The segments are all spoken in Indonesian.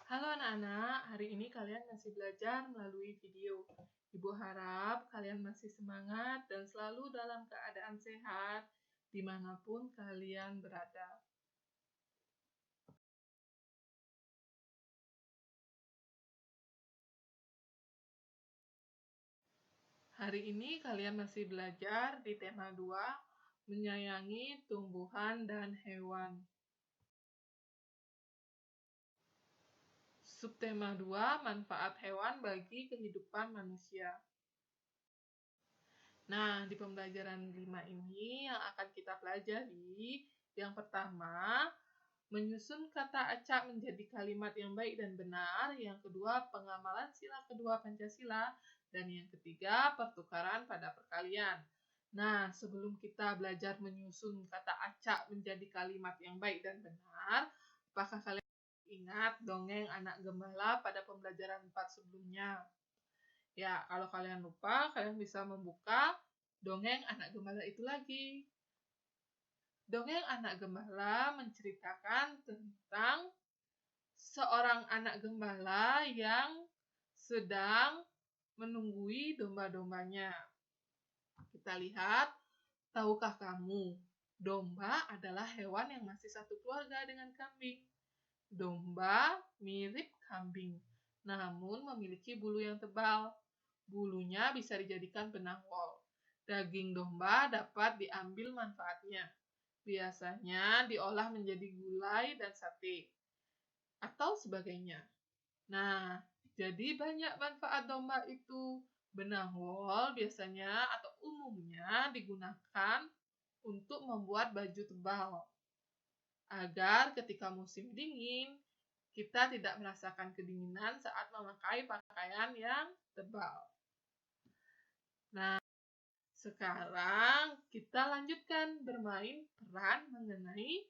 Halo anak-anak, hari ini kalian masih belajar melalui video. Ibu harap kalian masih semangat dan selalu dalam keadaan sehat dimanapun kalian berada. Hari ini kalian masih belajar di tema 2, menyayangi tumbuhan dan hewan. Subtema 2, manfaat hewan bagi kehidupan manusia. Nah, di pembelajaran 5 ini yang akan kita pelajari, yang pertama, menyusun kata acak menjadi kalimat yang baik dan benar, yang kedua, pengamalan sila kedua Pancasila, dan yang ketiga, pertukaran pada perkalian. Nah, sebelum kita belajar menyusun kata acak menjadi kalimat yang baik dan benar, apakah kalian ingat dongeng anak gembala pada pembelajaran 4 sebelumnya? Ya, kalau kalian lupa, kalian bisa membuka dongeng anak gembala itu lagi. Dongeng anak gembala menceritakan tentang seorang anak gembala yang sedang menunggui domba-dombanya. Kita lihat, tahukah kamu, domba adalah hewan yang masih satu keluarga dengan kambing. Domba mirip kambing, namun memiliki bulu yang tebal. Bulunya bisa dijadikan benang wol. Daging domba dapat diambil manfaatnya. Biasanya diolah menjadi gulai dan sate, atau sebagainya. Nah, jadi banyak manfaat domba itu. Benang wol biasanya atau umumnya digunakan untuk membuat baju tebal. Agar ketika musim dingin, kita tidak merasakan kedinginan saat memakai pakaian yang tebal. Nah, sekarang kita lanjutkan bermain peran mengenai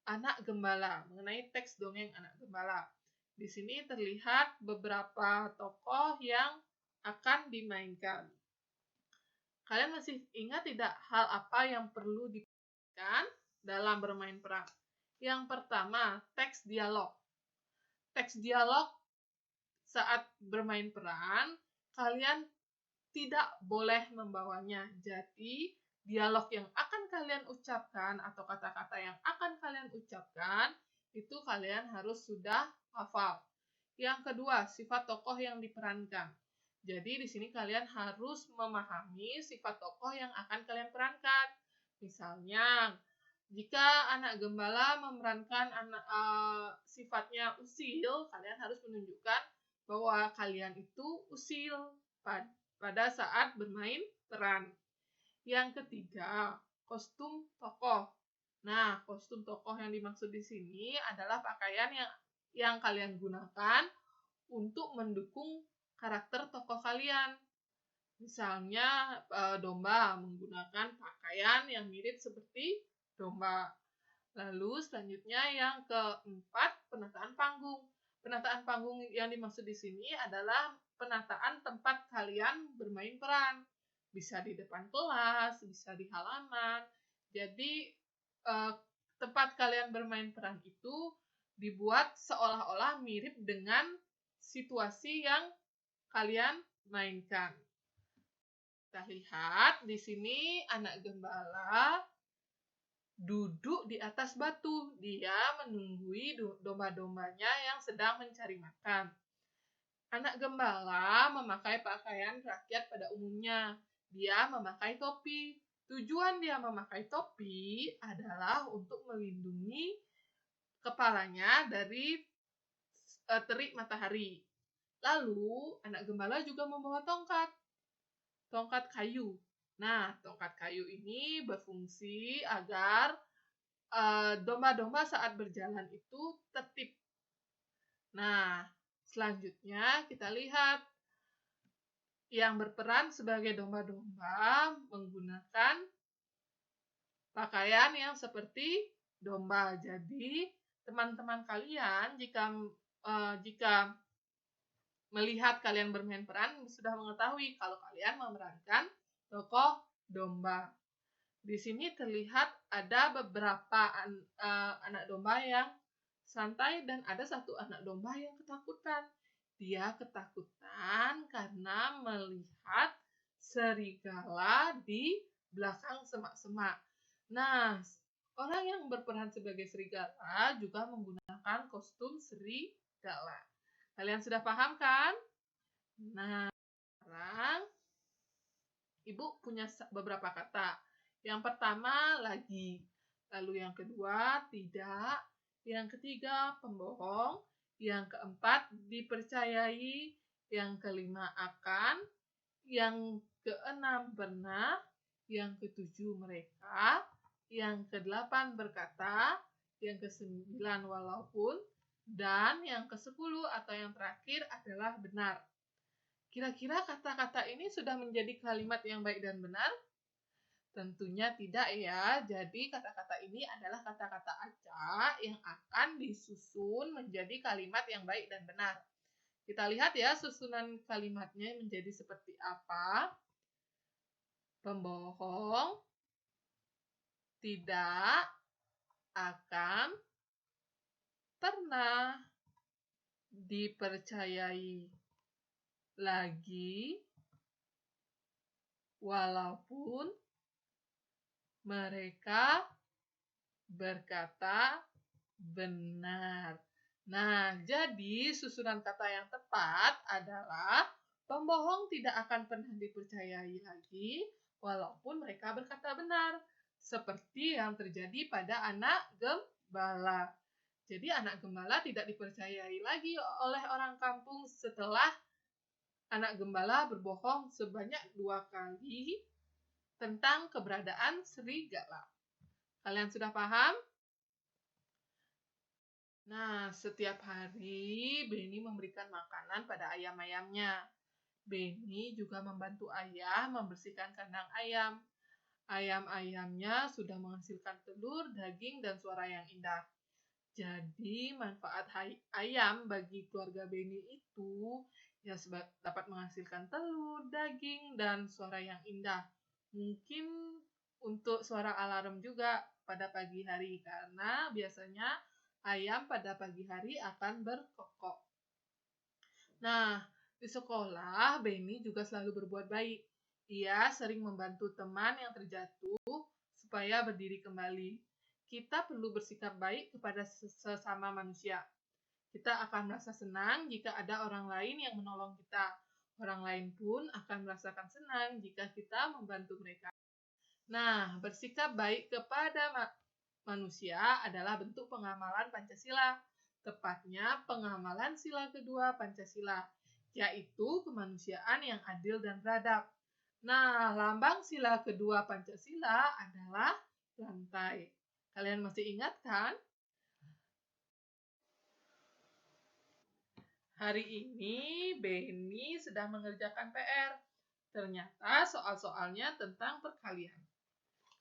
anak gembala, mengenai teks dongeng anak gembala. Di sini terlihat beberapa tokoh yang akan dimainkan. Kalian masih ingat tidak hal apa yang perlu diperhatikan dalam bermain peran? Yang pertama, teks dialog. Teks dialog saat bermain peran, kalian tidak boleh membawanya. Jadi, dialog yang akan kalian ucapkan atau kata-kata yang akan kalian ucapkan, itu kalian harus sudah hafal. Yang kedua, sifat tokoh yang diperankan. Jadi, di sini kalian harus memahami sifat tokoh yang akan kalian perankan. Misalnya, jika anak gembala memerankan sifatnya usil, kalian harus menunjukkan bahwa kalian itu usil pada saat bermain peran. Yang ketiga, kostum tokoh. Nah, kostum tokoh yang dimaksud di sini adalah pakaian yang kalian gunakan untuk mendukung karakter tokoh kalian. Misalnya, domba menggunakan pakaian yang mirip seperti domba. Lalu selanjutnya yang keempat, penataan panggung. Penataan panggung yang dimaksud di sini adalah penataan tempat kalian bermain peran. Bisa di depan kelas, bisa di halaman. Jadi tempat kalian bermain peran itu dibuat seolah-olah mirip dengan situasi yang kalian mainkan. Kita lihat di sini anak gembala duduk di atas batu. Dia menunggui domba-dombanya yang sedang mencari makan. Anak gembala memakai pakaian rakyat pada umumnya. Dia memakai topi. Tujuan dia memakai topi adalah untuk melindungi kepalanya dari terik matahari. Lalu, anak gembala juga membawa tongkat kayu. Nah, tongkat kayu ini berfungsi agar domba-domba saat berjalan itu tertib. Nah, selanjutnya kita lihat yang berperan sebagai domba-domba menggunakan pakaian yang seperti domba. Jadi, teman-teman kalian jika melihat kalian bermain peran sudah mengetahui kalau kalian memerankan tokoh domba. Di sini terlihat ada beberapa anak domba yang santai dan ada satu anak domba yang ketakutan. Dia ketakutan karena melihat serigala di belakang semak-semak. Nah, orang yang berperan sebagai serigala juga menggunakan kostum serigala. Kalian sudah paham kan? Nah, sekarang Ibu punya beberapa kata. Yang pertama, lagi. Lalu yang kedua, tidak. Yang ketiga, pembohong. Yang keempat, dipercayai. Yang kelima, akan. Yang keenam, pernah. Yang ketujuh, mereka. Yang kedelapan, berkata. Yang kesembilan, walaupun. Dan yang kesepuluh atau yang terakhir adalah benar. Kira-kira kata-kata ini sudah menjadi kalimat yang baik dan benar? Tentunya tidak ya. Jadi kata-kata ini adalah kata-kata acak yang akan disusun menjadi kalimat yang baik dan benar. Kita lihat ya susunan kalimatnya menjadi seperti apa. Pembohong, tidak, akan, pernah, dipercayai, lagi, walaupun, mereka berkata benar. Nah, jadi susunan kata yang tepat adalah pembohong tidak akan pernah dipercayai lagi walaupun mereka berkata benar. Seperti yang terjadi pada anak gembala. Jadi anak gembala tidak dipercayai lagi oleh orang kampung setelah anak gembala berbohong sebanyak 2 kali tentang keberadaan serigala. Kalian sudah paham? Nah, setiap hari Beni memberikan makanan pada ayam-ayamnya. Beni juga membantu ayah membersihkan kandang ayam. Ayam-ayamnya sudah menghasilkan telur, daging, dan suara yang indah. Jadi, manfaat ayam bagi keluarga Beni itu ya dapat menghasilkan telur, daging, dan suara yang indah. Mungkin untuk suara alarm juga pada pagi hari karena biasanya ayam pada pagi hari akan berkokok. Nah, di sekolah Beni juga selalu berbuat baik. Ia sering membantu teman yang terjatuh supaya berdiri kembali. Kita perlu bersikap baik kepada sesama manusia. Kita akan merasa senang jika ada orang lain yang menolong kita. Orang lain pun akan merasakan senang jika kita membantu mereka. Nah, bersikap baik kepada manusia adalah bentuk pengamalan Pancasila. Tepatnya pengamalan sila kedua Pancasila, yaitu kemanusiaan yang adil dan beradab. Nah, lambang sila kedua Pancasila adalah lantai. Kalian masih ingat kan? Hari ini Beni sedang mengerjakan PR. Ternyata soal-soalnya tentang perkalian.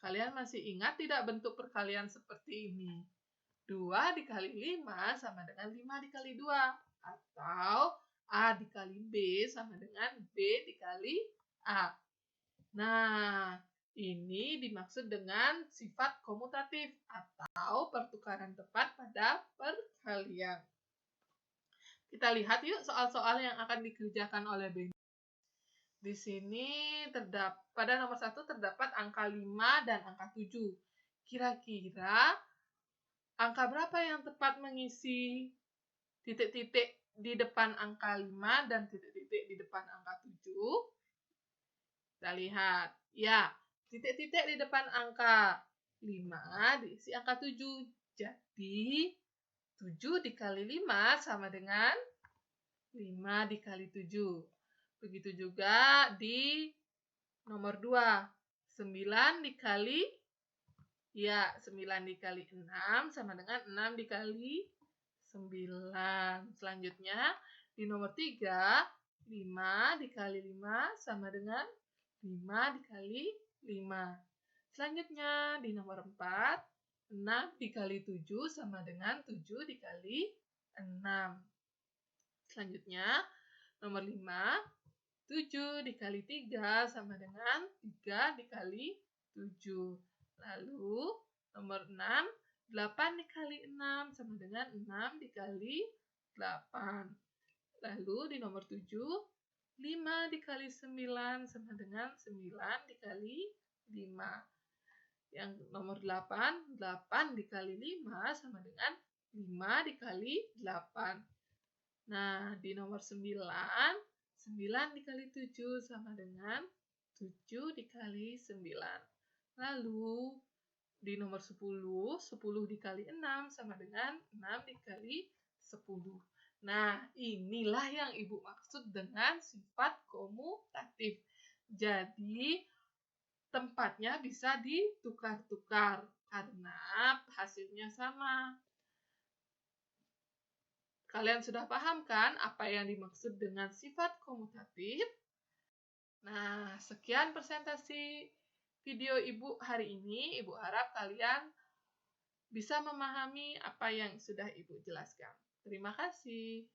Kalian masih ingat tidak bentuk perkalian seperti ini? 2 dikali 5 sama dengan 5 dikali 2. Atau A dikali B sama dengan B dikali A. Nah, ini dimaksud dengan sifat komutatif atau pertukaran tepat pada perkalian. Kita lihat yuk soal-soal yang akan dikerjakan oleh Beni. Di sini pada nomor 1 terdapat angka 5 dan angka 7. Kira-kira angka berapa yang tepat mengisi titik-titik di depan angka 5 dan titik-titik di depan angka 7? Kita lihat. Ya, titik-titik di depan angka 5 diisi angka 7. Jadi, 7 dikali 5 sama dengan 5 dikali 7. Begitu juga di nomor 2. 9 dikali 9 dikali 6 sama dengan 6 dikali 9. Selanjutnya, di nomor 3, 5 dikali 5 sama dengan 5 dikali 5. Selanjutnya, di nomor 4, 6 dikali 7 sama dengan 7 dikali 6. Selanjutnya, nomor 5, 7 dikali 3 sama dengan 3 dikali 7. Lalu, nomor 6, 8 dikali 6 sama dengan 6 dikali 8. Lalu di nomor 7, 5 dikali 9 sama dengan 9 dikali 5. Yang nomor 8, 8 dikali 5 sama dengan 5 dikali 8. Nah, di nomor 9, 9 dikali 7 sama dengan 7 dikali 9. Lalu, di nomor 10, 10 dikali 6 sama dengan 6 dikali 10. Nah, inilah yang Ibu maksud dengan sifat komutatif. Jadi, tempatnya bisa ditukar-tukar karena hasilnya sama. Kalian sudah paham kan apa yang dimaksud dengan sifat komutatif? Nah, sekian presentasi video Ibu hari ini. Ibu harap kalian bisa memahami apa yang sudah Ibu jelaskan. Terima kasih.